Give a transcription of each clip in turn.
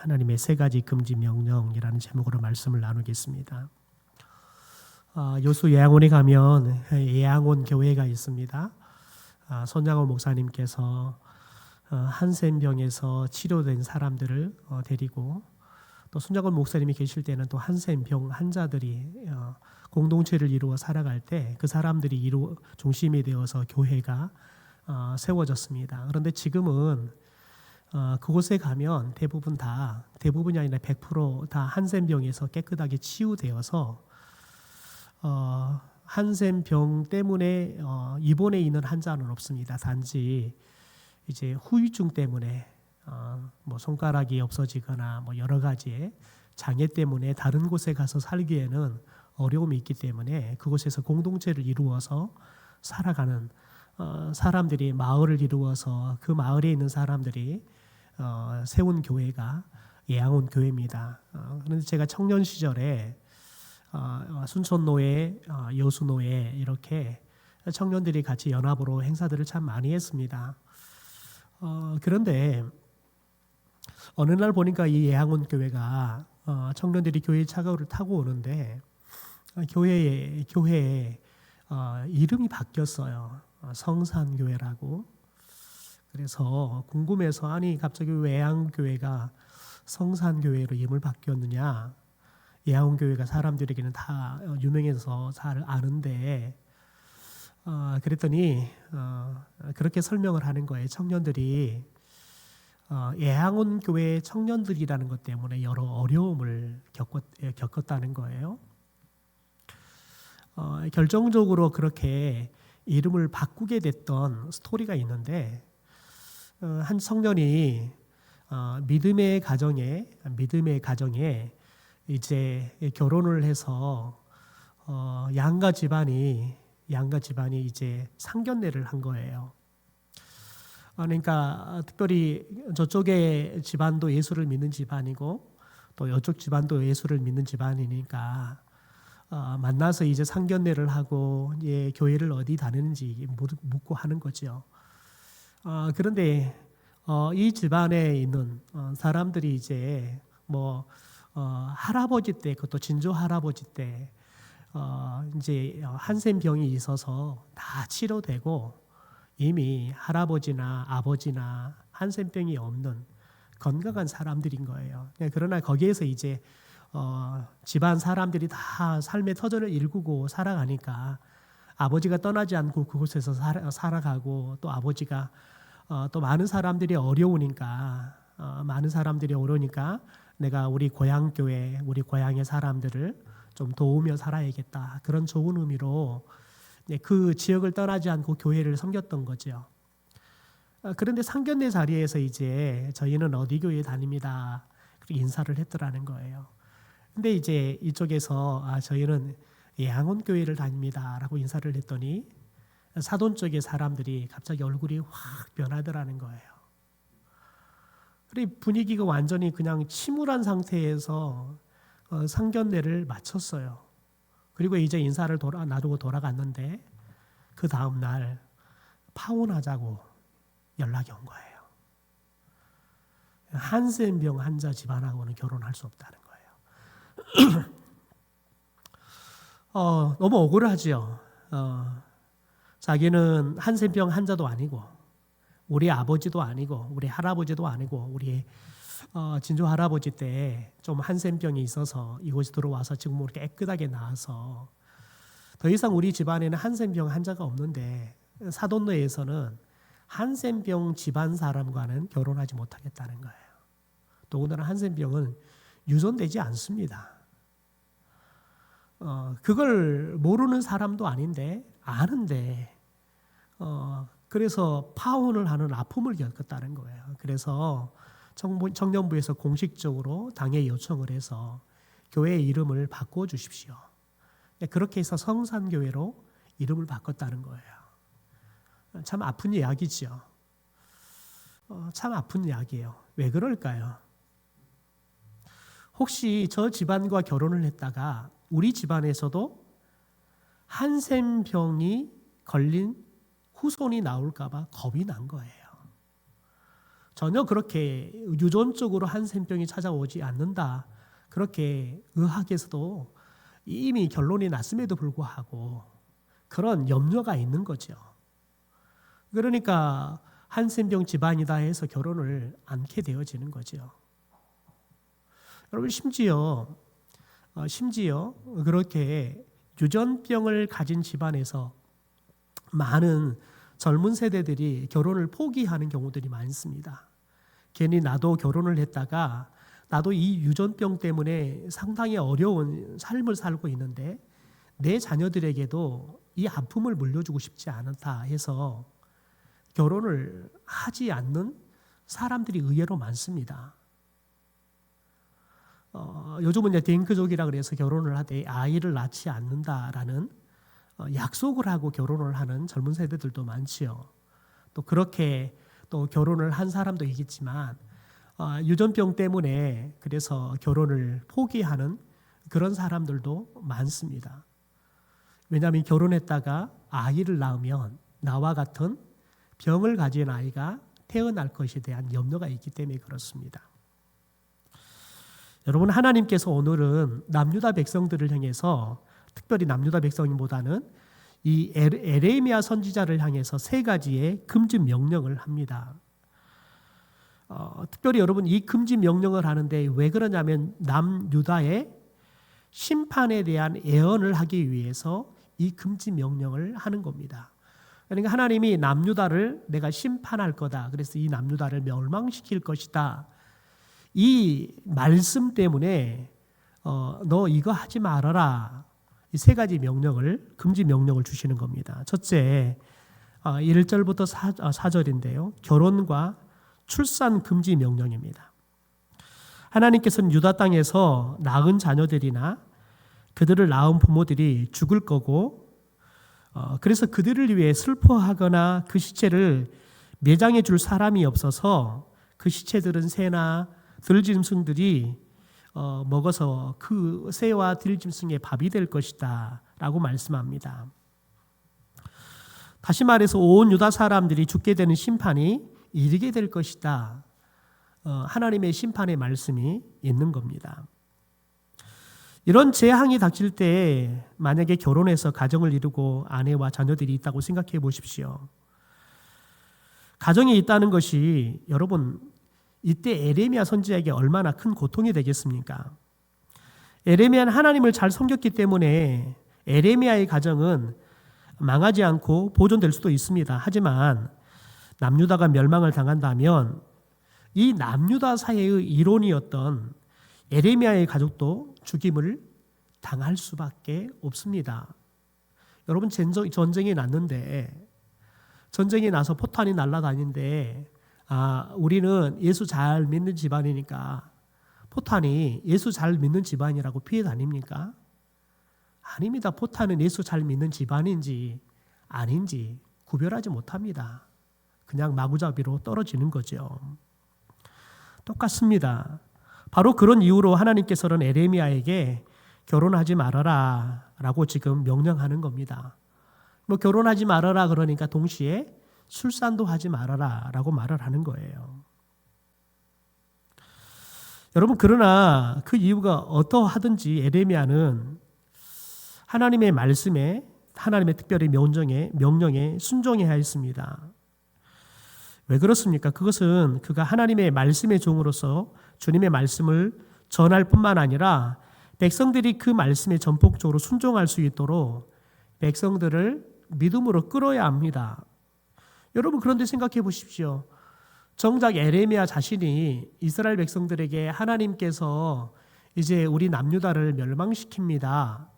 하나님의 세 가지 금지 명령이라는 제목으로 말씀을 나누겠습니다. 여수 예양원에 가면 예양원 교회가 있습니다. 손장호 목사님께서 한센병에서 치료된 사람들을 데리고 또 손장호 목사님이 계실 때는 또 한센병 환자들이 공동체를 이루어 살아갈 때 그 사람들이 중심이 되어서 교회가 세워졌습니다. 그런데 지금은 그곳에 가면 대부분이 아니라 100% 한센병에서 깨끗하게 치유되어서 한센병 때문에 입원해 있는 환자는 없습니다. 단지 이제 후유증 때문에 뭐 손가락이 없어지거나 뭐 여러 가지의 장애 때문에 다른 곳에 가서 살기에는 어려움이 있기 때문에 그곳에서 공동체를 이루어서 살아가는 사람들이 마을을 이루어서 그 마을에 있는 사람들이 세운 교회가 예양원 교회입니다. 그런데 제가 청년 시절에 순천노회, 여수노회 이렇게 청년들이 같이 연합으로 행사들을 참 많이 했습니다. 그런데 어느 날 보니까 이 예양원 교회가 청년들이 교회 차가우를 타고 오는데 교회에 이름이 바뀌었어요. 성산교회라고. 그래서 궁금해서 아니 갑자기 왜 예양교회가 성산교회로 이름을 바뀌었느냐. 예양교회가 사람들에게는 다 유명해서 잘 아는데 그랬더니 그렇게 설명을 하는 거예요. 청년들이 예양원 교회 청년들이라는 것 때문에 여러 어려움을 겪었다는 거예요. 결정적으로 그렇게 이름을 바꾸게 됐던 스토리가 있는데 한 청년이 믿음의 가정에 이제 결혼을 해서 양가 집안이 이제 상견례를 한 거예요. 그러니까 특별히 저쪽의 집안도 예수를 믿는 집안이고 또 이쪽 집안도 예수를 믿는 집안이니까 만나서 이제 상견례를 하고 교회를 어디 다니는지 묻고 하는 거죠. 그런데 이 집안에 있는 사람들이 이제 뭐 할아버지 때, 그것도 진조 할아버지 때 이제 한센병이 있어서 다 치료되고 이미 할아버지나 아버지나 한센병이 없는 건강한 사람들인 거예요. 그러나 거기에서 이제 집안 사람들이 다 삶의 터전을 일구고 살아가니까 아버지가 떠나지 않고 그곳에서 살아가고 또 아버지가 또 많은 사람들이 어려우니까 내가 우리 고향교회, 우리 고향의 사람들을 좀 도우며 살아야겠다. 그런 좋은 의미로 그 지역을 떠나지 않고 교회를 섬겼던 거죠. 그런데 상견례 자리에서 이제 저희는 어디 교회 다닙니다. 그렇게 인사를 했더라는 거예요. 근데 이제 이쪽에서 저희는 예양원 교회를 다닙니다라고 인사를 했더니 사돈 쪽의 사람들이 갑자기 얼굴이 확 변하더라는 거예요. 그리고 분위기가 완전히 그냥 침울한 상태에서 상견례를 마쳤어요. 그리고 이제 인사를 놔두고 돌아갔는데 그 다음 날 파혼하자고 연락이 온 거예요. 한센병 환자 집안하고는 결혼할 수 없다는 거예요. 너무 억울하죠. 자기는 한센병 환자도 아니고 우리 아버지도 아니고 우리 할아버지도 아니고 우리 진조 할아버지 때 좀 한센병이 있어서 이곳에 들어와서 지금 이렇게 깨끗하게 나아서 더 이상 우리 집안에는 한센병 환자가 없는데 사돈노에서는 한센병 집안 사람과는 결혼하지 못하겠다는 거예요. 더군다나 한센병은 유전되지 않습니다. 그걸 모르는 사람도 아닌데 아는데 그래서 파혼을 하는 아픔을 겪었다는 거예요. 그래서 청년부에서 공식적으로 당에 요청을 해서 교회의 이름을 바꿔주십시오. 그렇게 해서 성산교회로 이름을 바꿨다는 거예요. 참 아픈 이야기죠. 참 아픈 이야기예요. 왜 그럴까요? 혹시 저 집안과 결혼을 했다가 우리 집안에서도 한센병이 걸린 후손이 나올까 봐 겁이 난 거예요. 전혀 그렇게 유전적으로 한센병이 찾아오지 않는다. 그렇게 의학에서도 이미 결론이 났음에도 불구하고 그런 염려가 있는 거죠. 그러니까 한센병 집안이다 해서 결혼을 않게 되어지는 거죠. 여러분 심지어 그렇게 유전병을 가진 집안에서 많은 젊은 세대들이 결혼을 포기하는 경우들이 많습니다. 괜히 나도 결혼을 했다가 나도 이 유전병 때문에 상당히 어려운 삶을 살고 있는데 내 자녀들에게도 이 아픔을 물려주고 싶지 않다 해서 결혼을 하지 않는 사람들이 의외로 많습니다. 요즘은 이제 딩크족이라 그래서 결혼을 하되 아이를 낳지 않는다라는 약속을 하고 결혼을 하는 젊은 세대들도 많지요. 또 그렇게 또 결혼을 한 사람도 있겠지만 유전병 때문에 그래서 결혼을 포기하는 그런 사람들도 많습니다. 왜냐하면 결혼했다가 아이를 낳으면 나와 같은 병을 가진 아이가 태어날 것에 대한 염려가 있기 때문에 그렇습니다. 여러분 하나님께서 오늘은 남유다 백성들을 향해서 특별히 남유다 백성보다는 이 에레미야 선지자를 향해서 세 가지의 금지 명령을 합니다. 특별히 여러분 이 금지 명령을 하는데 왜 그러냐면 남유다의 심판에 대한 예언을 하기 위해서 이 금지 명령을 하는 겁니다. 그러니까 하나님이 남유다를 내가 심판할 거다. 그래서 이 남유다를 멸망시킬 것이다. 이 말씀 때문에 너 이거 하지 말아라. 이 세 가지 명령을 금지 명령을 주시는 겁니다. 첫째 1절부터 4절인데요. 결혼과 출산 금지 명령입니다. 하나님께서는 유다 땅에서 낳은 자녀들이나 그들을 낳은 부모들이 죽을 거고 그래서 그들을 위해 슬퍼하거나 그 시체를 매장해 줄 사람이 없어서 그 시체들은 새나 들짐승들이 먹어서 그 새와 들짐승의 밥이 될 것이다 라고 말씀합니다. 다시 말해서 온 유다 사람들이 죽게 되는 심판이 이르게 될 것이다. 하나님의 심판의 말씀이 있는 겁니다. 이런 재앙이 닥칠 때 만약에 결혼해서 가정을 이루고 아내와 자녀들이 있다고 생각해 보십시오. 가정이 있다는 것이 여러분 이때 에레미야 선지자에게 얼마나 큰 고통이 되겠습니까? 에레미야는 하나님을 잘 섬겼기 때문에 에레미야의 가정은 망하지 않고 보존될 수도 있습니다. 하지만 남유다가 멸망을 당한다면 이 남유다 사회의 일원이었던 에레미야의 가족도 죽임을 당할 수밖에 없습니다. 여러분 전쟁이 났는데 전쟁이 나서 포탄이 날아다니는데 우리는 예수 잘 믿는 집안이니까 포탄이 예수 잘 믿는 집안이라고 피해 다닙니까? 아닙니다. 포탄은 예수 잘 믿는 집안인지 아닌지 구별하지 못합니다. 그냥 마구잡이로 떨어지는 거죠. 똑같습니다. 바로 그런 이유로 하나님께서는 에레미야에게 결혼하지 말아라 라고 지금 명령하는 겁니다. 결혼하지 말아라 그러니까 동시에 출산도 하지 말아라 라고 말을 하는 거예요. 여러분 그러나 그 이유가 어떠하든지 에레미야는 하나님의 말씀에 하나님의 특별히 명령에 순종해야 했습니다. 왜 그렇습니까? 그것은 그가 하나님의 말씀의 종으로서 주님의 말씀을 전할 뿐만 아니라 백성들이 그 말씀에 전폭적으로 순종할 수 있도록 백성들을 믿음으로 끌어야 합니다. 여러분 그런데 생각해 보십시오. 정작 에레미야 자신이 이스라엘 백성들에게 하나님께서 이제 우리 남유다를 멸망시킵니다.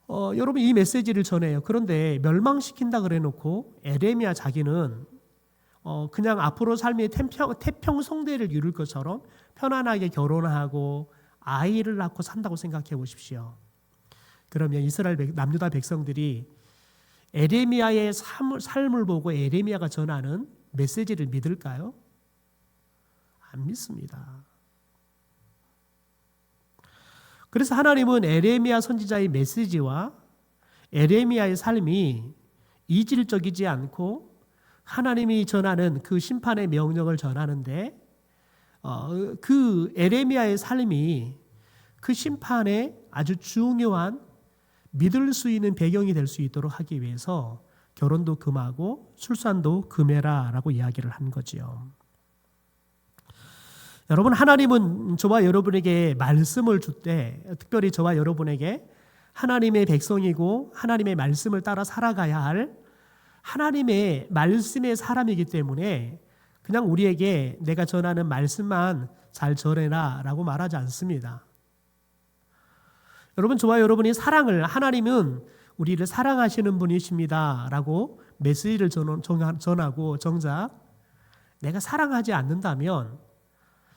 여러분 이 메시지를 전해요. 그런데 멸망시킨다 그래놓고 에레미야 자기는 그냥 앞으로 삶의 태평성대를 이룰 것처럼 편안하게 결혼하고 아이를 낳고 산다고 생각해 보십시오. 그러면 이스라엘 남유다 백성들이 에레미야의 삶을 보고 에레미야가 전하는 메시지를 믿을까요? 안 믿습니다. 그래서 하나님은 에레미야 선지자의 메시지와 에레미야의 삶이 이질적이지 않고 하나님이 전하는 그 심판의 명령을 전하는데 그 에레미야의 삶이 그 심판에 아주 중요한 믿을 수 있는 배경이 될 수 있도록 하기 위해서 결혼도 금하고 출산도 금해라라고 이야기를 한 거지요. 여러분, 하나님은 저와 여러분에게 말씀을 줄 때, 특별히 저와 여러분에게 하나님의 백성이고 하나님의 말씀을 따라 살아가야 할 하나님의 말씀의 사람이기 때문에 그냥 우리에게 내가 전하는 말씀만 잘 전해라 라고 말하지 않습니다. 여러분, 저와 여러분이 하나님은 우리를 사랑하시는 분이십니다 라고 메시지를 전하고 정작 내가 사랑하지 않는다면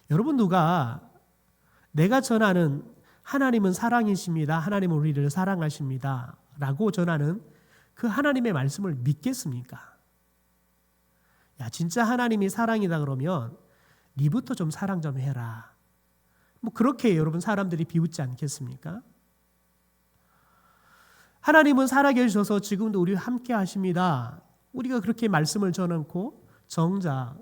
여러분, 누가 내가 전하는 하나님은 사랑이십니다, 하나님은 우리를 사랑하십니다 라고 전하는 그 하나님의 말씀을 믿겠습니까? 야, 진짜 하나님이 사랑이다 그러면 니부터 좀 사랑 좀 해라. 뭐 그렇게 여러분 사람들이 비웃지 않겠습니까? 하나님은 살아계셔서 지금도 우리와 함께 하십니다. 우리가 그렇게 말씀을 전하고 정작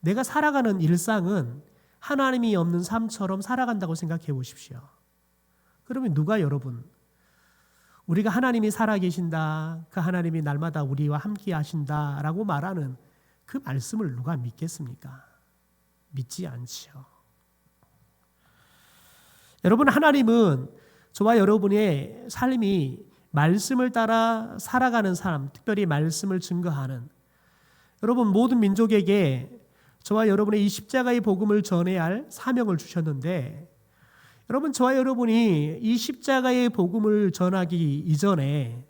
내가 살아가는 일상은 하나님이 없는 삶처럼 살아간다고 생각해 보십시오. 그러면 누가 여러분 우리가 하나님이 살아계신다, 그 하나님이 날마다 우리와 함께 하신다라고 말하는 그 말씀을 누가 믿겠습니까? 믿지 않지요. 여러분, 하나님은 저와 여러분의 삶이 말씀을 따라 살아가는 사람, 특별히 말씀을 증거하는 여러분 모든 민족에게 저와 여러분의 이 십자가의 복음을 전해야 할 사명을 주셨는데, 여러분 저와 여러분이 이 십자가의 복음을 전하기 이전에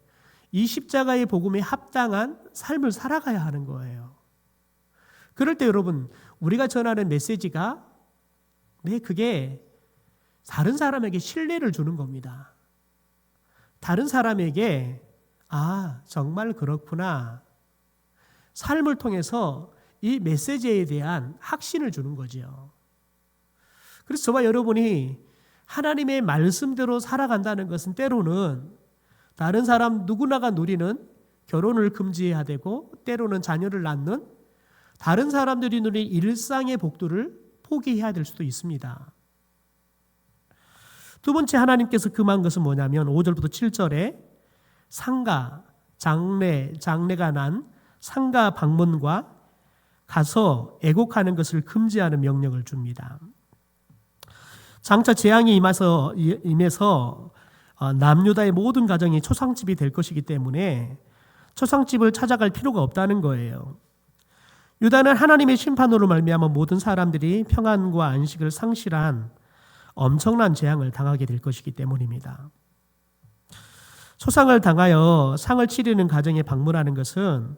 이 십자가의 복음에 합당한 삶을 살아가야 하는 거예요. 그럴 때 여러분 우리가 전하는 메시지가 그게 다른 사람에게 신뢰를 주는 겁니다. 다른 사람에게 정말 그렇구나, 삶을 통해서 이 메시지에 대한 확신을 주는 거죠. 그래서 저와 여러분이 하나님의 말씀대로 살아간다는 것은 때로는 다른 사람 누구나가 누리는 결혼을 금지해야 되고, 때로는 자녀를 낳는 다른 사람들이 누리는 일상의 복들을 포기해야 될 수도 있습니다. 두 번째 하나님께서 금한 것은 뭐냐면 5절부터 7절에 상가, 장래가 난 상가 방문과 가서 애곡하는 것을 금지하는 명령을 줍니다. 장차 재앙이 임해서 남유다의 모든 가정이 초상집이 될 것이기 때문에 초상집을 찾아갈 필요가 없다는 거예요. 유다는 하나님의 심판으로 말미암아 모든 사람들이 평안과 안식을 상실한 엄청난 재앙을 당하게 될 것이기 때문입니다. 초상을 당하여 상을 치르는 가정에 방문하는 것은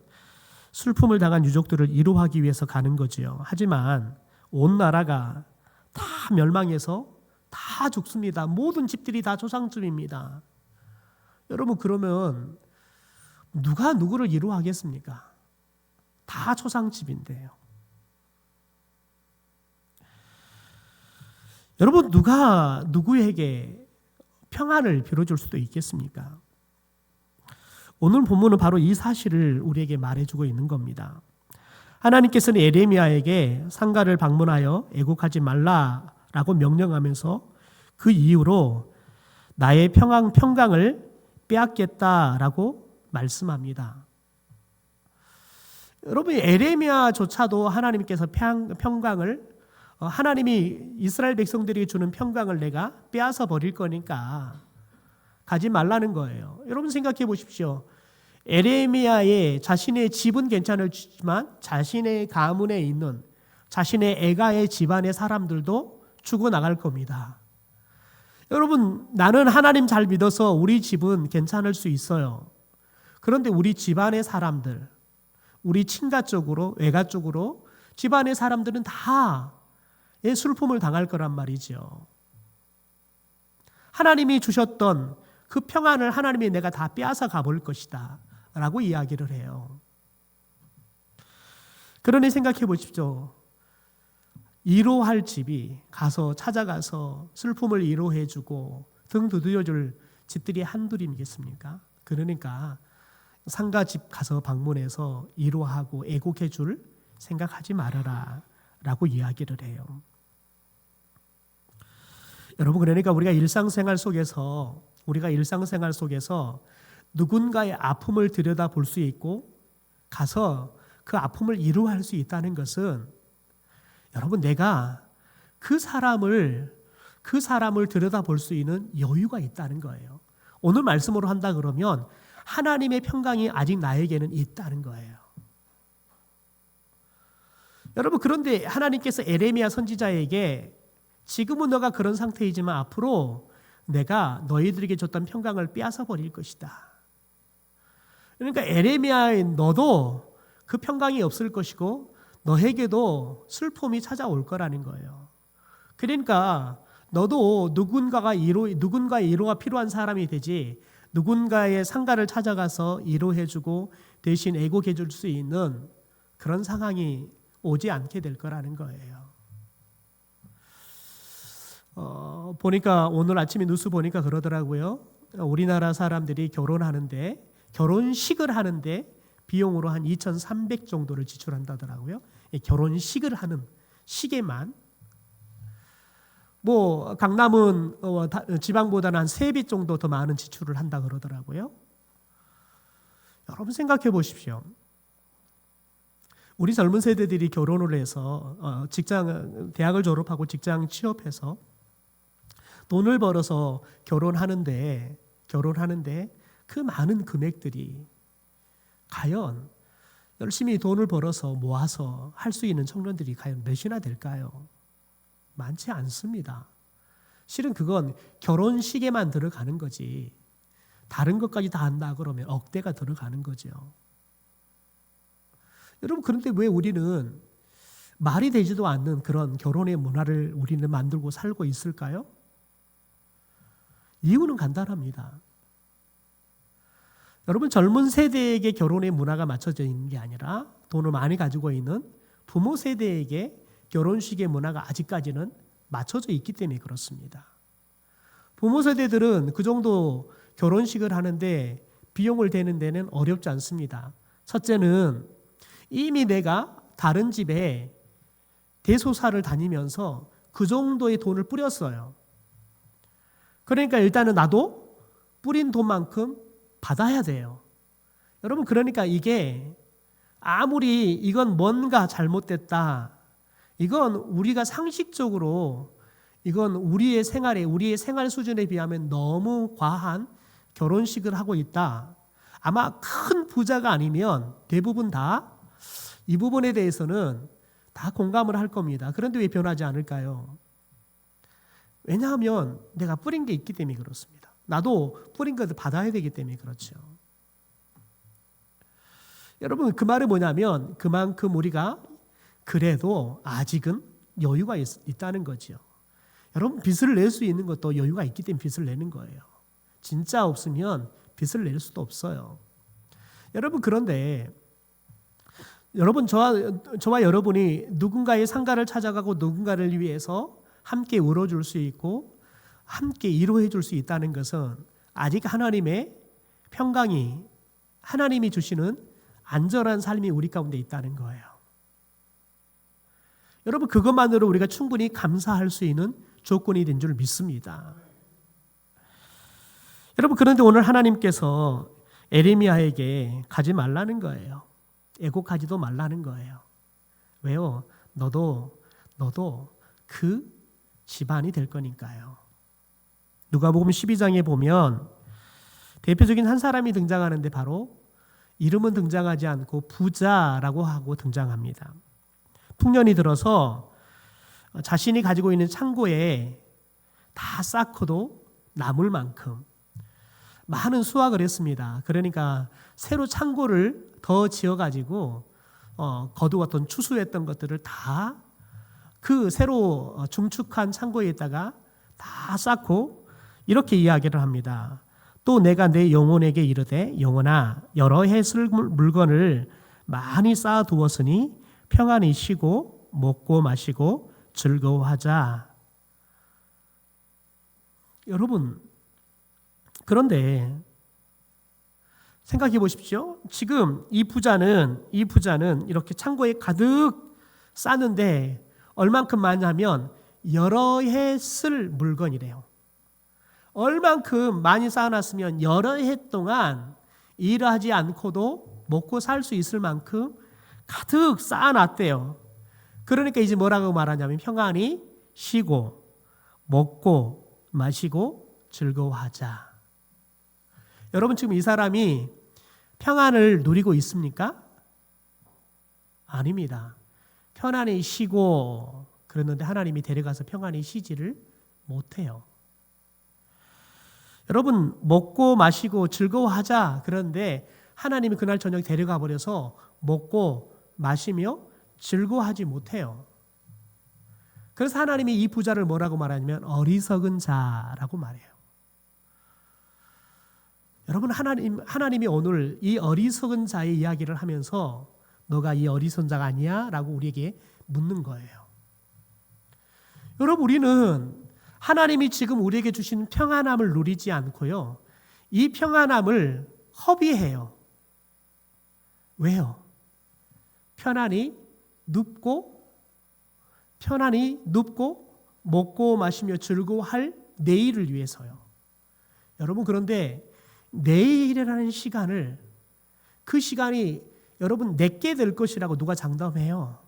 슬픔을 당한 유족들을 위로하기 위해서 가는 거지요. 하지만 온 나라가 다 멸망해서 다 죽습니다. 모든 집들이 다 초상집입니다. 여러분, 그러면 누가 누구를 위로하겠습니까? 다 초상집인데요. 여러분, 누가 누구에게 평안을 빌어줄 수도 있겠습니까? 오늘 본문은 바로 이 사실을 우리에게 말해주고 있는 겁니다. 하나님께서는 에레미야에게 상가를 방문하여 애곡하지 말라라고 명령하면서 그 이후로 나의 평강을 빼앗겠다라고 말씀합니다. 여러분, 에레미야조차도 하나님께서 평강을 하나님이 이스라엘 백성들에게 주는 평강을 내가 빼앗아 버릴 거니까 가지 말라는 거예요. 여러분 생각해 보십시오. 에레미야의 자신의 집은 괜찮을지만 자신의 가문에 있는 자신의 애가의 집안의 사람들도 죽어나갈 겁니다. 여러분, 나는 하나님 잘 믿어서 우리 집은 괜찮을 수 있어요. 그런데 우리 집안의 사람들, 우리 친가 쪽으로, 외가 쪽으로 집안의 사람들은 다 슬픔을 당할 거란 말이죠. 하나님이 주셨던 그 평안을 하나님이 내가 다 빼앗아 가볼 것이다 라고 이야기를 해요. 그러니 생각해 보십시오. 위로할 집이 찾아가서 슬픔을 위로해주고 등 두드려줄 집들이 한둘이겠습니까? 그러니까 상가집 가서 방문해서 위로하고 애곡해 줄 생각하지 말아라 라고 이야기를 해요. 여러분, 그러니까 우리가 일상생활 속에서 누군가의 아픔을 들여다볼 수 있고 가서 그 아픔을 위로할 수 있다는 것은 여러분, 내가 그 사람을 들여다볼 수 있는 여유가 있다는 거예요. 오늘 말씀으로 한다 그러면 하나님의 평강이 아직 나에게는 있다는 거예요. 여러분, 그런데 하나님께서 에레미야 선지자에게 지금은 너가 그런 상태이지만 앞으로 내가 너희들에게 줬던 평강을 빼앗아 버릴 것이다. 그러니까 에레미야의 너도 그 평강이 없을 것이고 너에게도 슬픔이 찾아올 거라는 거예요. 그러니까 너도 누군가의 위로가 필요한 사람이 되지, 누군가의 상가를 찾아가서 위로해주고 대신 애곡해줄 수 있는 그런 상황이 오지 않게 될 거라는 거예요. 보니까 오늘 아침에 뉴스 보니까 그러더라고요. 우리나라 사람들이 결혼식을 하는데 비용으로 한 2,300 정도를 지출한다더라고요. 결혼식을 하는 시계만. 강남은 지방보다는 한 3배 정도 더 많은 지출을 한다 그러더라고요. 여러분 생각해 보십시오. 우리 젊은 세대들이 결혼을 해서 대학을 졸업하고 직장 취업해서 돈을 벌어서 결혼하는데 그 많은 금액들이 과연 열심히 돈을 벌어서 모아서 할 수 있는 청년들이 과연 몇이나 될까요? 많지 않습니다. 실은 그건 결혼식에만 들어가는 거지 다른 것까지 다 한다 그러면 억대가 들어가는 거죠. 여러분, 그런데 왜 우리는 말이 되지도 않는 그런 결혼의 문화를 우리는 만들고 살고 있을까요? 이유는 간단합니다. 여러분, 젊은 세대에게 결혼의 문화가 맞춰져 있는 게 아니라 돈을 많이 가지고 있는 부모 세대에게 결혼식의 문화가 아직까지는 맞춰져 있기 때문에 그렇습니다. 부모 세대들은 그 정도 결혼식을 하는데 비용을 대는 데는 어렵지 않습니다. 첫째는 이미 내가 다른 집에 대소사를 다니면서 그 정도의 돈을 뿌렸어요. 그러니까 일단은 나도 뿌린 돈만큼 받아야 돼요. 여러분, 그러니까 이게 아무리 이건 뭔가 잘못됐다, 이건 우리가 상식적으로 이건 우리의 생활 수준에 비하면 너무 과한 결혼식을 하고 있다. 아마 큰 부자가 아니면 대부분 다 이 부분에 대해서는 다 공감을 할 겁니다. 그런데 왜 변하지 않을까요? 왜냐하면 내가 뿌린 게 있기 때문에 그렇습니다. 나도 뿌린 것을 받아야 되기 때문에 그렇죠. 여러분, 그 말은 뭐냐면 그만큼 우리가 그래도 아직은 여유가 있다는 거죠. 여러분, 빚을 낼 수 있는 것도 여유가 있기 때문에 빚을 내는 거예요. 진짜 없으면 빚을 낼 수도 없어요. 여러분, 그런데 여러분, 저와 여러분이 누군가의 상가를 찾아가고 누군가를 위해서 함께 울어줄 수 있고 함께 위로해 줄 수 있다는 것은 아직 하나님의 평강이, 하나님이 주시는 안전한 삶이 우리 가운데 있다는 거예요. 여러분, 그것만으로 우리가 충분히 감사할 수 있는 조건이 된 줄 믿습니다. 여러분, 그런데 오늘 하나님께서 에레미야에게 가지 말라는 거예요. 애곡하지도 말라는 거예요. 왜요? 너도 그 집안이 될 거니까요. 누가복음 12장에 보면 대표적인 한 사람이 등장하는데 바로 이름은 등장하지 않고 부자라고 하고 등장합니다. 풍년이 들어서 자신이 가지고 있는 창고에 다 쌓고도 남을 만큼 많은 수확을 했습니다. 그러니까 새로 창고를 더 지어가지고 거두었던 추수했던 것들을 다 그 새로 중축한 창고에다가 다 쌓고 이렇게 이야기를 합니다. 또 내가 내 영혼에게 이르되 영혼아 여러 해 쓸 물건을 많이 쌓아두었으니 평안히 쉬고 먹고 마시고 즐거워하자. 여러분, 그런데 생각해 보십시오. 지금 이 부자는 이렇게 창고에 가득 싸는데 얼만큼 많냐면 여러 해 쓸 물건이래요. 얼만큼 많이 쌓아놨으면 여러 해 동안 일하지 않고도 먹고 살 수 있을 만큼 가득 쌓아놨대요. 그러니까 이제 뭐라고 말하냐면 평안히 쉬고 먹고 마시고 즐거워하자. 여러분 지금 이 사람이 평안을 누리고 있습니까? 아닙니다. 편안히 쉬고 그랬는데 하나님이 데려가서 평안히 쉬지를 못해요. 여러분 먹고 마시고 즐거워하자 그런데 하나님이 그날 저녁 데려가 버려서 먹고 마시며 즐거워하지 못해요. 그래서 하나님이 이 부자를 뭐라고 말하냐면 어리석은 자라고 말해요. 여러분 하나님이 오늘 이 어리석은 자의 이야기를 하면서 너가 이 어리석은 자가 아니야? 라고 우리에게 묻는 거예요. 여러분 우리는 하나님이 지금 우리에게 주신 평안함을 누리지 않고요. 이 평안함을 허비해요. 왜요? 편안히 눕고 먹고 마시며 즐거워할 내일을 위해서요. 여러분 그런데 내일이라는 시간을 그 시간이 여러분 내게 될 것이라고 누가 장담해요?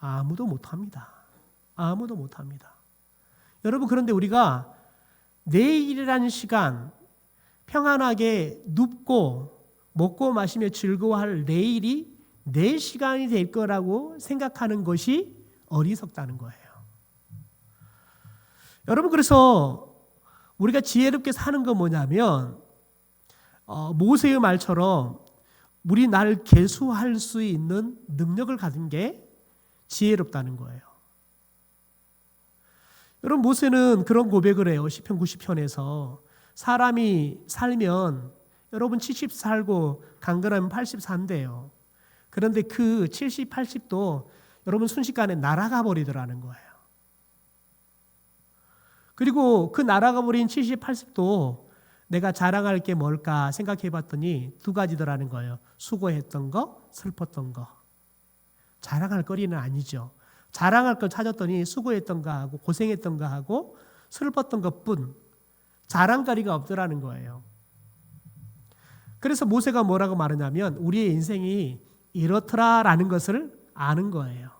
아무도 못합니다. 아무도 못합니다. 여러분 그런데 우리가 내일이라는 시간 평안하게 눕고 먹고 마시며 즐거워할 내일이 내 시간이 될 거라고 생각하는 것이 어리석다는 거예요. 여러분 그래서 우리가 지혜롭게 사는 건 뭐냐면 모세의 말처럼 우리 나를 계수할 수 있는 능력을 가진 게 지혜롭다는 거예요. 여러분 모세는 그런 고백을 해요. 시편 90편에서 사람이 살면 여러분 70 살고 강건하면 80 산대요. 그런데 그 70, 80도 여러분 순식간에 날아가 버리더라는 거예요. 그리고 그 날아가 버린 70, 80도 내가 자랑할 게 뭘까 생각해 봤더니 두 가지더라는 거예요. 수고했던 거, 슬펐던 거. 자랑할 거리는 아니죠. 자랑할 걸 찾았더니 수고했던 거 하고 고생했던 거 하고 슬펐던 것뿐 자랑거리가 없더라는 거예요. 그래서 모세가 뭐라고 말하냐면 우리의 인생이 이렇더라라는 것을 아는 거예요.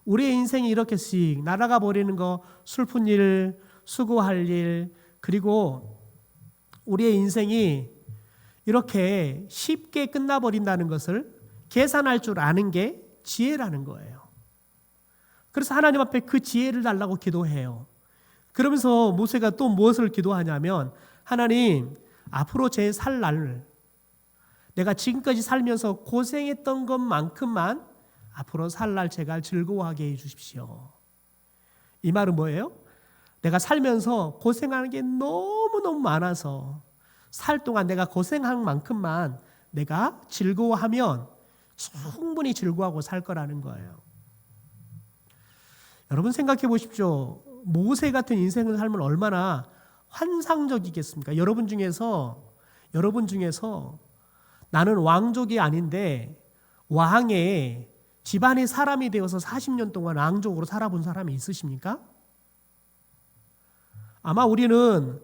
우리의 인생이 이렇게씩 날아가 버리는 거, 슬픈 일, 수고할 일, 그리고 우리의 인생이 이렇게 쉽게 끝나버린다는 것을 계산할 줄 아는 게 지혜라는 거예요. 그래서 하나님 앞에 그 지혜를 달라고 기도해요. 그러면서 모세가 또 무엇을 기도하냐면 하나님 앞으로 제 살 날 내가 지금까지 살면서 고생했던 것만큼만 앞으로 살 날 제가 즐거워하게 해 주십시오. 이 말은 뭐예요? 내가 살면서 고생하는 게 너무너무 많아서 살 동안 내가 고생한 만큼만 내가 즐거워하면 충분히 즐거워하고 살 거라는 거예요. 여러분 생각해 보십시오. 모세 같은 인생을 살면 얼마나 환상적이겠습니까? 여러분 중에서 나는 왕족이 아닌데 왕의 집안의 사람이 되어서 40년 동안 왕족으로 살아본 사람이 있으십니까? 아마 우리는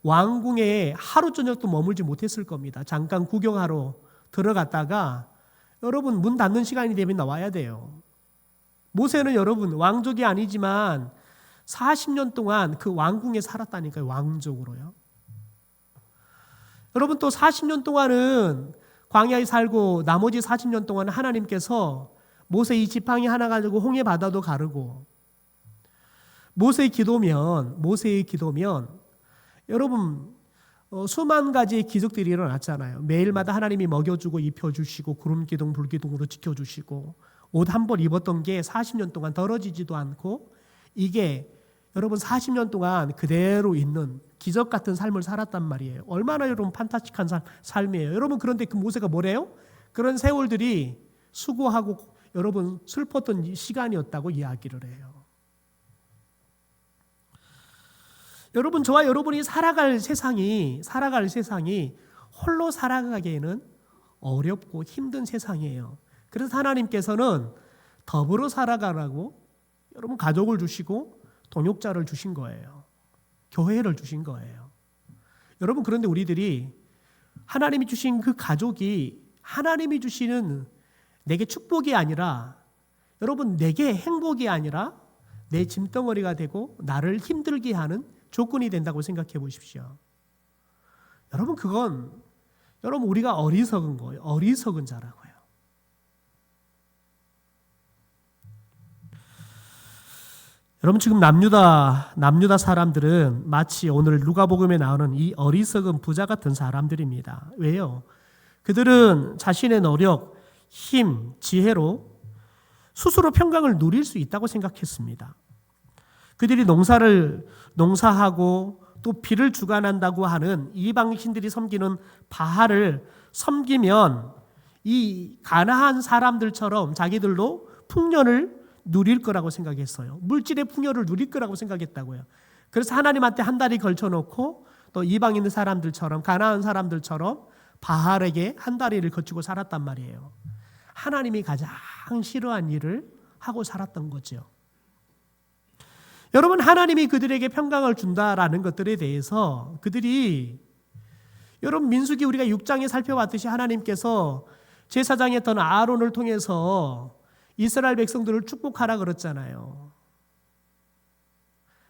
왕궁에 하루 저녁도 머물지 못했을 겁니다. 잠깐 구경하러 들어갔다가 여러분 문 닫는 시간이 되면 나와야 돼요. 모세는 여러분 왕족이 아니지만 40년 동안 그 왕궁에 살았다니까요. 왕족으로요. 여러분 또 40년 동안은 광야에 살고 나머지 40년 동안 하나님께서 모세 이 지팡이 하나 가지고 홍해 바다도 가르고 모세의 기도면 여러분 수만 가지의 기적들이 일어났잖아요. 매일마다 하나님이 먹여주고 입혀주시고 구름기둥 불기둥으로 지켜주시고 옷 한 벌 입었던 게 40년 동안 더러지지도 않고 이게 여러분 40년 동안 그대로 있는 기적 같은 삶을 살았단 말이에요. 얼마나 여러분 판타스틱한 삶이에요. 여러분 그런데 그 모세가 뭐래요? 그런 세월들이 수고하고 여러분 슬펐던 시간이었다고 이야기를 해요. 여러분 저와 여러분이 살아갈 세상이 홀로 살아가기에는 어렵고 힘든 세상이에요. 그래서 하나님께서는 더불어 살아가라고 여러분 가족을 주시고 동역자를 주신 거예요. 교회를 주신 거예요. 여러분, 그런데 우리들이 하나님이 주신 그 가족이 하나님이 주시는 내게 축복이 아니라, 여러분, 내게 행복이 아니라 내 짐덩어리가 되고 나를 힘들게 하는 조건이 된다고 생각해 보십시오. 여러분, 그건 여러분 우리가 어리석은 거예요. 어리석은 자라고요. 여러분, 지금 남유다 사람들은 마치 오늘 누가복음에 나오는 이 어리석은 부자 같은 사람들입니다. 왜요? 그들은 자신의 노력, 힘, 지혜로 스스로 평강을 누릴 수 있다고 생각했습니다. 그들이 농사하고 또 비를 주관한다고 하는 이방신들이 섬기는 바알을 섬기면 이 가나안 사람들처럼 자기들도 풍년을 누릴 거라고 생각했어요. 물질의 풍요를 누릴 거라고 생각했다고요. 그래서 하나님한테 한 달이 걸쳐놓고 또 이방인 사람들처럼, 가나안 사람들처럼 바알에게 한 다리를 거치고 살았단 말이에요. 하나님이 가장 싫어한 일을 하고 살았던 거죠. 여러분, 하나님이 그들에게 평강을 준다라는 것들에 대해서 그들이, 여러분, 민수기 우리가 6장에 살펴봤듯이 하나님께서 제사장이었던 아론을 통해서 이스라엘 백성들을 축복하라 그랬잖아요.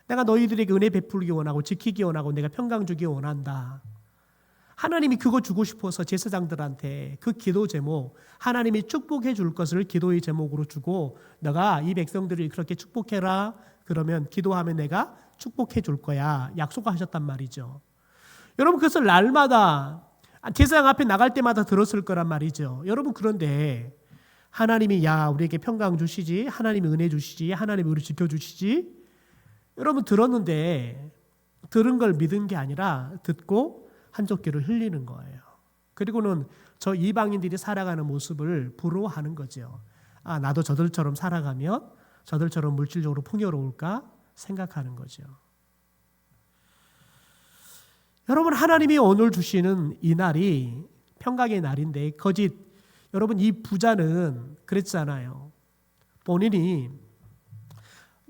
내가 너희들에게 은혜 베풀기 원하고 지키기 원하고 내가 평강 주기 원한다. 하나님이 그거 주고 싶어서 제사장들한테 그 기도 제목, 하나님이 축복해 줄 것을 기도의 제목으로 주고, 너가 이 백성들을 그렇게 축복해라, 그러면 기도하면 내가 축복해 줄 거야, 약속하셨단 말이죠. 여러분, 그것을 날마다 제사장 앞에 나갈 때마다 들었을 거란 말이죠. 여러분, 그런데 하나님이 우리에게 평강 주시지, 하나님이 은혜 주시지, 하나님이 우리 지켜주시지, 여러분 들었는데 들은 걸 믿은 게 아니라 듣고 한쪽 귀를 흘리는 거예요. 그리고는 저 이방인들이 살아가는 모습을 부러워하는 거죠. 나도 저들처럼 살아가면 저들처럼 물질적으로 풍요로울까 생각하는 거죠. 여러분, 하나님이 오늘 주시는 이 날이 평강의 날인데, 여러분, 이 부자는 그랬잖아요. 본인이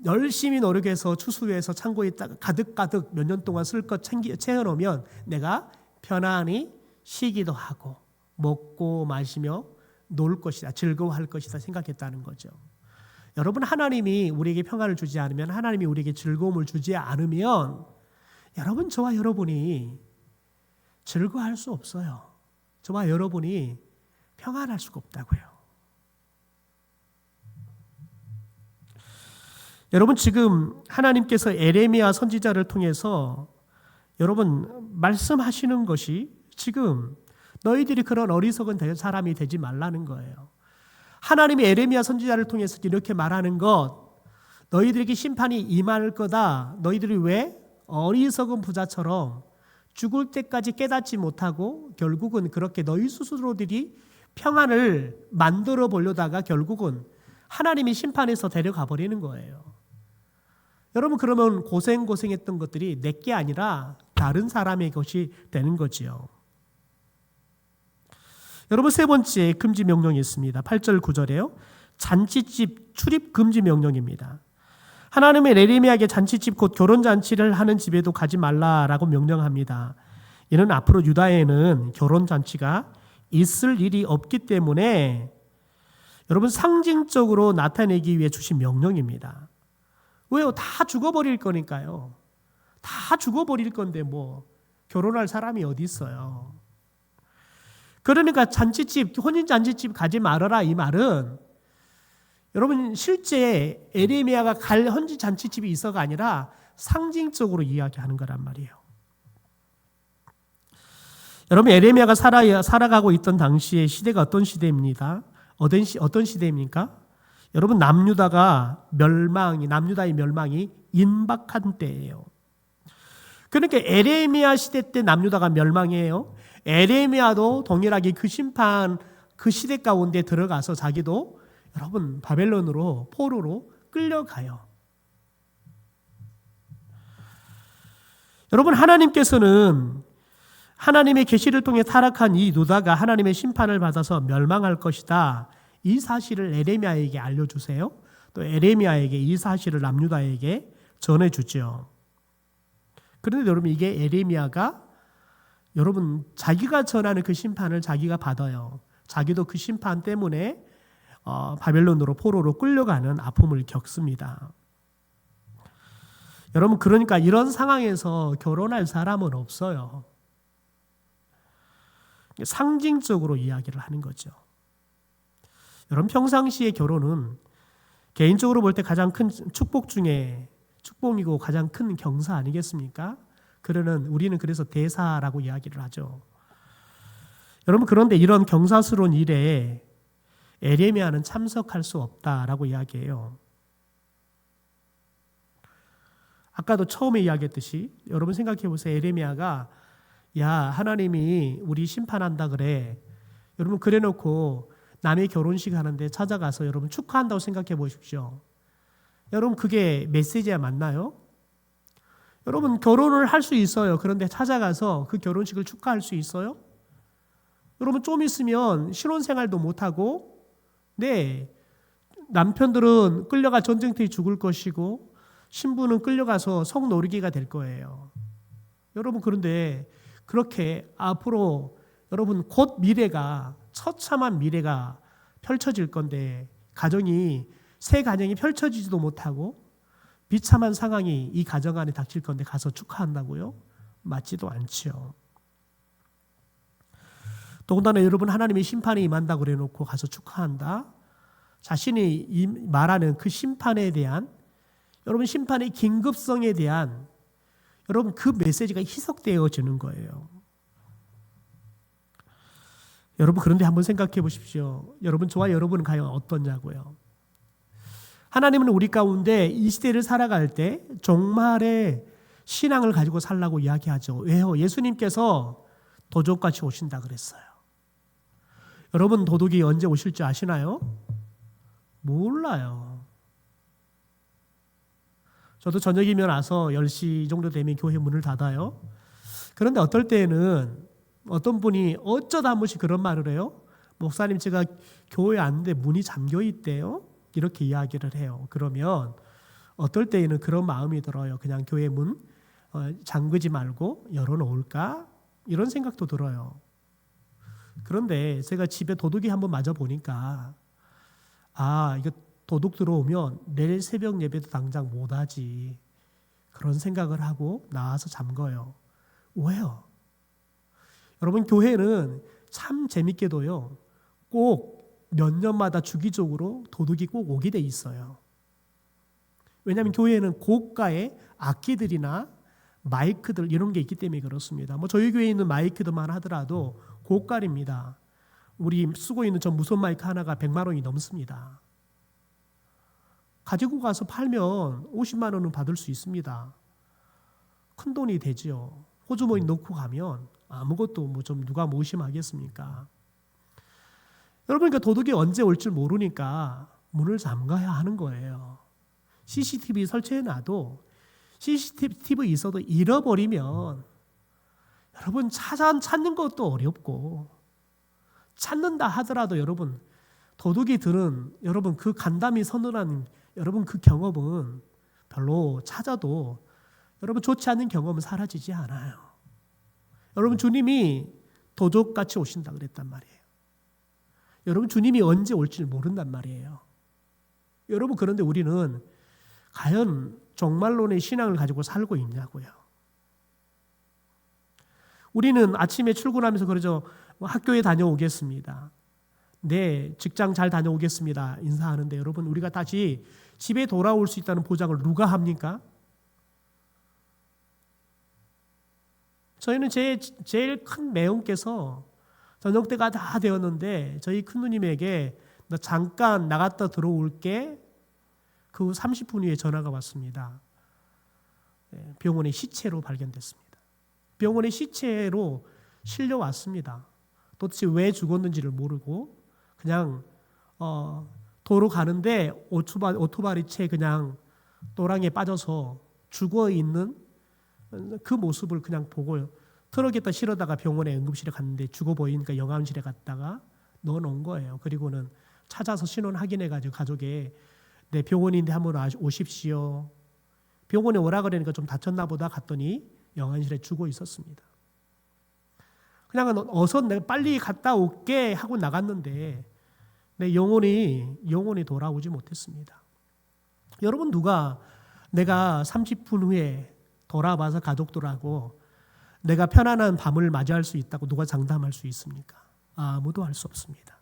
열심히 노력해서 추수해서 창고에 가득가득 몇 년 동안 쓸 것 채워놓으면 내가 편안히 쉬기도 하고 먹고 마시며 놀 것이다, 즐거워할 것이다 생각했다는 거죠. 여러분, 하나님이 우리에게 평안을 주지 않으면, 하나님이 우리에게 즐거움을 주지 않으면 여러분, 저와 여러분이 즐거워할 수 없어요. 저와 여러분이 평안할 수가 없다고요. 여러분, 지금 하나님께서 에레미야 선지자를 통해서 여러분 말씀하시는 것이, 지금 너희들이 그런 어리석은 사람이 되지 말라는 거예요. 하나님이 에레미야 선지자를 통해서 이렇게 말하는 것, 너희들에게 심판이 임할 거다. 너희들이 왜 어리석은 부자처럼 죽을 때까지 깨닫지 못하고 결국은 그렇게 너희 스스로들이 평안을 만들어 보려다가 결국은 하나님이 심판해서 데려가 버리는 거예요. 여러분, 그러면 고생했던 것들이 내게 아니라 다른 사람의 것이 되는 거지요. 여러분, 세 번째 금지 명령이 있습니다. 8절 9절에요. 잔치집 출입 금지 명령입니다. 하나님의 에레미야에게 잔치집, 곧 결혼잔치를 하는 집에도 가지 말라라고 명령합니다. 이는 앞으로 유다에는 결혼잔치가 있을 일이 없기 때문에 여러분 상징적으로 나타내기 위해 주신 명령입니다. 왜요? 다 죽어버릴 거니까요. 다 죽어버릴 건데 뭐 결혼할 사람이 어디 있어요. 그러니까 잔치집, 혼인잔치집 가지 말아라, 이 말은 여러분 실제 에레미야가 갈 혼인잔치집이 있어가 아니라 상징적으로 이야기하는 거란 말이에요. 여러분, 에레미야가 살아가고 있던 당시의 시대가 어떤 시대입니까? 어떤 시대입니까? 여러분, 남유다의 멸망이 임박한 때예요. 그러니까 에레미야 시대 때 남유다가 멸망해요. 에레미야도 동일하게 그 심판, 그 시대 가운데 들어가서 자기도 여러분 바벨론으로, 포로로 끌려가요. 여러분, 하나님께서는 하나님의 계시를 통해 타락한 이 유다가 하나님의 심판을 받아서 멸망할 것이다. 이 사실을 에레미야에게 알려주세요. 또 에레미야에게 이 사실을 남유다에게 전해주죠. 그런데 여러분, 이게 에레미야가 여러분 자기가 전하는 그 심판을 자기가 받아요. 자기도 그 심판 때문에 바벨론으로 포로로 끌려가는 아픔을 겪습니다. 여러분, 그러니까 이런 상황에서 결혼할 사람은 없어요. 상징적으로 이야기를 하는 거죠. 여러분, 평상시의 결혼은 개인적으로 볼 때 가장 큰 축복 중에 축복이고 가장 큰 경사 아니겠습니까? 우리는 그래서 대사라고 이야기를 하죠. 여러분, 그런데 이런 경사스러운 일에 에레미야는 참석할 수 없다라고 이야기해요. 아까도 처음에 이야기했듯이 여러분 생각해 보세요. 에레미야가 야, 하나님이 우리 심판한다 그래. 여러분, 그래 놓고 남의 결혼식 하는데 찾아가서 여러분 축하한다고 생각해 보십시오. 여러분, 그게 메시지야 맞나요? 여러분, 결혼을 할 수 있어요. 그런데 찾아가서 그 결혼식을 축하할 수 있어요? 여러분, 좀 있으면 신혼생활도 못하고, 남편들은 끌려가 전쟁터에 죽을 것이고 신부는 끌려가서 성노리개가 될 거예요. 여러분, 그런데 그렇게 앞으로 여러분 곧 미래가 처참한 미래가 펼쳐질 건데 새 가정이 펼쳐지지도 못하고 비참한 상황이 이 가정 안에 닥칠 건데 가서 축하한다고요? 맞지도 않죠. 더군다나 여러분, 하나님의 심판이 임한다고 그래놓고 가서 축하한다? 자신이 말하는 그 심판에 대한, 여러분 심판의 긴급성에 대한 여러분 그 메시지가 희석되어지는 거예요. 여러분, 그런데 한번 생각해 보십시오. 저와 여러분은 과연 어떠냐고요. 하나님은 우리 가운데 이 시대를 살아갈 때 종말의 신앙을 가지고 살라고 이야기하죠. 왜요? 예수님께서 도둑같이 오신다 그랬어요. 여러분, 도둑이 언제 오실 줄 아시나요? 몰라요. 저도 저녁이면 와서 10시 정도 되면 교회 문을 닫아요. 그런데 어떨 때에는 어떤 분이 어쩌다 한 번씩 그런 말을 해요. 목사님, 제가 교회 왔는데 문이 잠겨 있대요. 이렇게 이야기를 해요. 그러면 어떨 때에는 그런 마음이 들어요. 그냥 교회 문 잠그지 말고 열어놓을까? 이런 생각도 들어요. 그런데 제가 집에 도둑이 한번 맞아 보니까 이거 도둑 들어오면 내일 새벽 예배도 당장 못하지. 그런 생각을 하고 나와서 잠궈요. 왜요? 여러분, 교회는 참 재밌게도요. 꼭 몇 년마다 주기적으로 도둑이 꼭 오게 돼 있어요. 왜냐하면 교회에는 고가의 악기들이나 마이크들 이런 게 있기 때문에 그렇습니다. 저희 교회에 있는 마이크들만 하더라도 고가입니다. 우리 쓰고 있는 저 무선 마이크 하나가 100만 원이 넘습니다. 가지고 가서 팔면 50만 원은 받을 수 있습니다. 큰 돈이 되죠. 호주머니 넣고 가면 아무것도 좀 누가 무심하겠습니까? 여러분, 그러니까 도둑이 언제 올 줄 모르니까 문을 잠가야 하는 거예요. CCTV 설치해놔도 CCTV 있어도 잃어버리면 여러분 찾는 것도 어렵고, 찾는다 하더라도 여러분 도둑이 드는 여러분 그 간담이 서늘한 여러분 그 경험은 별로 찾아도 여러분 좋지 않은 경험은 사라지지 않아요. 여러분, 주님이 도둑같이 오신다 그랬단 말이에요. 여러분, 주님이 언제 올지 모른단 말이에요. 여러분, 그런데 우리는 과연 종말론의 신앙을 가지고 살고 있냐고요. 우리는 아침에 출근하면서 그러죠. 학교에 다녀오겠습니다. 네, 직장 잘 다녀오겠습니다. 인사하는데 여러분, 우리가 다시 집에 돌아올 수 있다는 보장을 누가 합니까? 저희는 제일 큰 매형께서 저녁 때가 다 되었는데 저희 큰누님에게 너 잠깐 나갔다 들어올게. 그 후 30분 후에 전화가 왔습니다. 병원에 시체로 발견됐습니다. 병원에 시체로 실려왔습니다. 도대체 왜 죽었는지를 모르고 그냥 도로 가는데 오토바리 채 그냥 또랑에 빠져서 죽어 있는 그 모습을 그냥 보고 트럭에다 실어다가 병원에 응급실에 갔는데 죽어 보이니까 영암실에 갔다가 넣어놓은 거예요. 그리고는 찾아서 신원 확인해가지고 가족에 내 병원인데 한번 오십시오. 병원에 오라 그러니까 좀 다쳤나 보다 갔더니 영암실에 죽어 있었습니다. 그냥 어서 내가 빨리 갔다 올게 하고 나갔는데 내 영혼이 돌아오지 못했습니다. 여러분 누가 내가 30분 후에 돌아와서 가족들하고 내가 편안한 밤을 맞이할 수 있다고 누가 장담할 수 있습니까? 아무도 할 수 없습니다.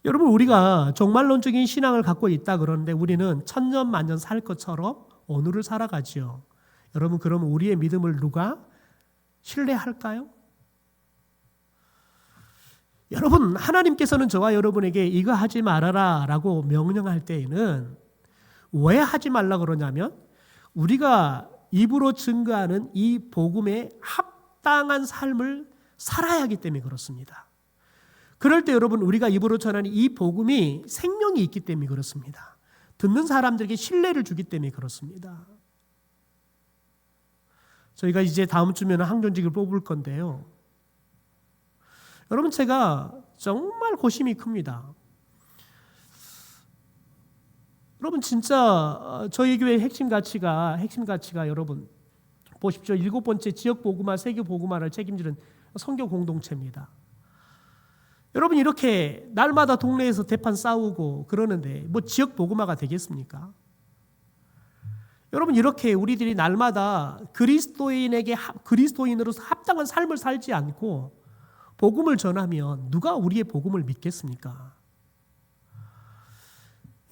여러분 우리가 종말론적인 신앙을 갖고 있다 그러는데 우리는 천년만년 살 것처럼 오늘을 살아가지요. 여러분 그러면 우리의 믿음을 누가 신뢰할까요? 여러분 하나님께서는 저와 여러분에게 이거 하지 말아라 라고 명령할 때에는 왜 하지 말라 그러냐면 우리가 입으로 증거하는 이 복음에 합당한 삶을 살아야 하기 때문에 그렇습니다. 그럴 때 여러분 우리가 입으로 전하는 이 복음이 생명이 있기 때문에 그렇습니다. 듣는 사람들에게 신뢰를 주기 때문에 그렇습니다. 저희가 이제 다음 주면 항존직을 뽑을 건데요. 여러분 제가 정말 고심이 큽니다. 여러분 진짜 저희 교회의 핵심 가치가 여러분 보십시오. 7번째 지역 복음화, 세계 복음화를 책임지는 선교 공동체입니다. 여러분 이렇게 날마다 동네에서 대판 싸우고 그러는데 뭐 지역 복음화가 되겠습니까? 여러분 이렇게 우리들이 날마다 그리스도인으로서 합당한 삶을 살지 않고 복음을 전하면 누가 우리의 복음을 믿겠습니까?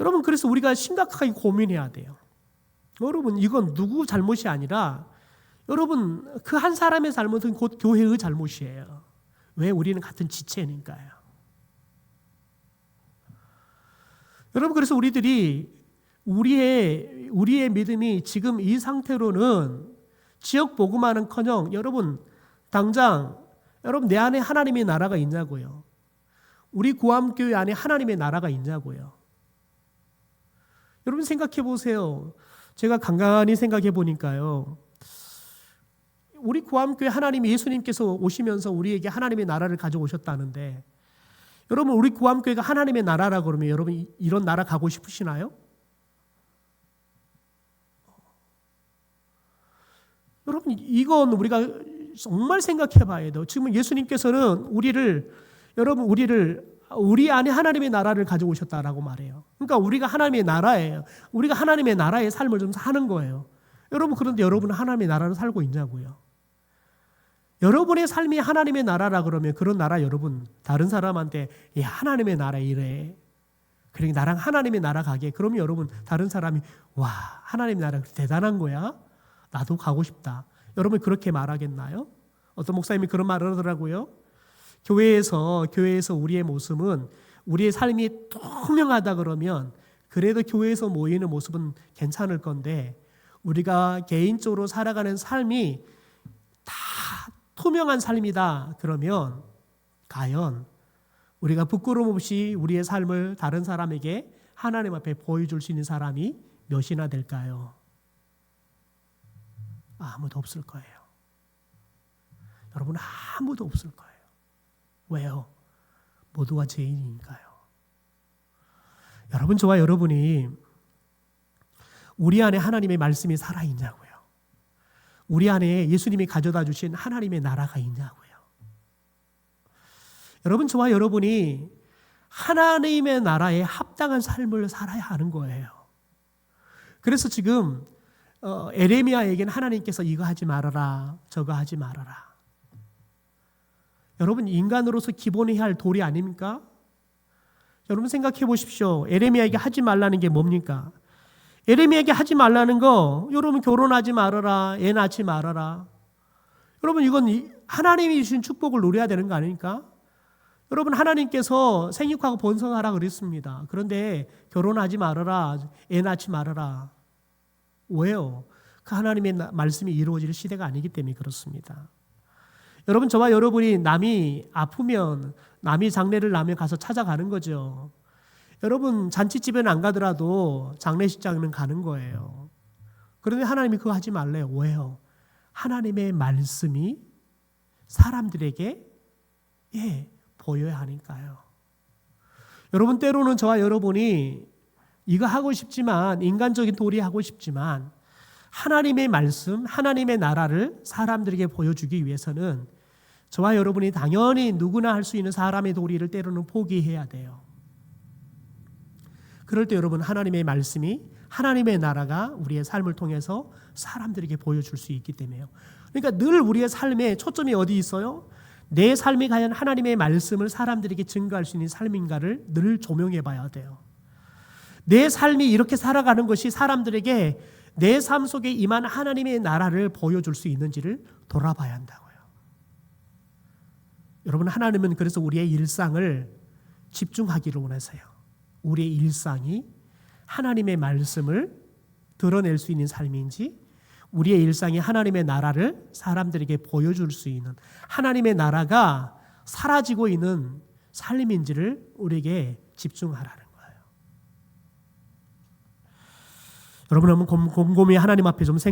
여러분 그래서 우리가 심각하게 고민해야 돼요. 여러분 이건 누구 잘못이 아니라 여러분 그 한 사람의 잘못은 곧 교회의 잘못이에요. 왜? 우리는 같은 지체니까요. 여러분 그래서 우리들이 우리의 믿음이 지금 이 상태로는 지역 복음화는커녕 여러분 당장 여러분 내 안에 하나님의 나라가 있냐고요. 우리 구암교회 안에 하나님의 나라가 있냐고요. 여러분 생각해 보세요. 제가 간간히 생각해 보니까요. 우리 구암교회 하나님 예수님께서 오시면서 우리에게 하나님의 나라를 가져오셨다는데 여러분 우리 구암교회가 하나님의 나라라 그러면 여러분 이런 나라 가고 싶으시나요? 여러분 이건 우리가 정말 생각해 봐야 돼요. 지금 예수님께서는 우리 안에 하나님의 나라를 가져오셨다라고 말해요. 그러니까 우리가 하나님의 나라예요. 우리가 하나님의 나라의 삶을 좀 사는 거예요. 여러분 그런데 여러분은 하나님의 나라를 살고 있냐고요. 여러분의 삶이 하나님의 나라라 그러면 그런 나라 여러분 다른 사람한테 하나님의 나라 이래. 그러니까 나랑 하나님의 나라 가게. 그러면 여러분 다른 사람이 와 하나님의 나라 대단한 거야. 나도 가고 싶다. 여러분 그렇게 말하겠나요? 어떤 목사님이 그런 말을 하더라고요. 교회에서 우리의 모습은 우리의 삶이 투명하다 그러면 그래도 교회에서 모이는 모습은 괜찮을 건데 우리가 개인적으로 살아가는 삶이 다 투명한 삶이다 그러면 과연 우리가 부끄러움 없이 우리의 삶을 다른 사람에게 하나님 앞에 보여줄 수 있는 사람이 몇이나 될까요? 아무도 없을 거예요. 여러분 아무도 없을 거예요. 왜요? 모두가 죄인이니까요. 여러분 저와 여러분이 우리 안에 하나님의 말씀이 살아있냐고요. 우리 안에 예수님이 가져다 주신 하나님의 나라가 있냐고요. 여러분 저와 여러분이 하나님의 나라에 합당한 삶을 살아야 하는 거예요. 그래서 지금 에레미야에게는 하나님께서 이거 하지 말아라 저거 하지 말아라. 여러분 인간으로서 기본해야 할 도리 아닙니까? 여러분 생각해 보십시오. 에레미야에게 하지 말라는 게 뭡니까? 에레미야에게 하지 말라는 거 여러분 결혼하지 말아라 애 낳지 말아라. 여러분 이건 하나님이 주신 축복을 누려야 되는 거 아닙니까? 여러분 하나님께서 생육하고 번성하라 그랬습니다. 그런데 결혼하지 말아라 애 낳지 말아라. 왜요? 그 하나님의 말씀이 이루어질 시대가 아니기 때문에 그렇습니다. 여러분 저와 여러분이 남이 아프면 남이 장례를 나면 가서 찾아가는 거죠. 여러분 잔치집에는 안 가더라도 장례식장은 가는 거예요. 그런데 하나님이 그거 하지 말래요. 왜요? 하나님의 말씀이 사람들에게 보여야 하니까요. 여러분, 때로는 저와 여러분이 이거 하고 싶지만, 인간적인 도리 하고 싶지만, 하나님의 말씀, 하나님의 나라를 사람들에게 보여주기 위해서는 저와 여러분이 당연히 누구나 할 수 있는 사람의 도리를 때로는 포기해야 돼요. 그럴 때 여러분, 하나님의 말씀이, 하나님의 나라가 우리의 삶을 통해서 사람들에게 보여줄 수 있기 때문에요. 그러니까 늘 우리의 삶에 초점이 어디 있어요? 내 삶이 과연 하나님의 말씀을 사람들에게 증거할 수 있는 삶인가를 늘 조명해 봐야 돼요. 내 삶이 이렇게 살아가는 것이 사람들에게 내 삶 속에 임한 하나님의 나라를 보여줄 수 있는지를 돌아봐야 한다고요. 여러분, 하나님은 그래서 우리의 일상을 집중하기를 원하세요. 우리의 일상이 하나님의 말씀을 드러낼 수 있는 삶인지, 우리의 일상이 하나님의 나라를 사람들에게 보여줄 수 있는, 하나님의 나라가 사라지고 있는 삶인지를 우리에게 집중하라는 거예요. 여러분, 한번 곰곰이 하나님 앞에 좀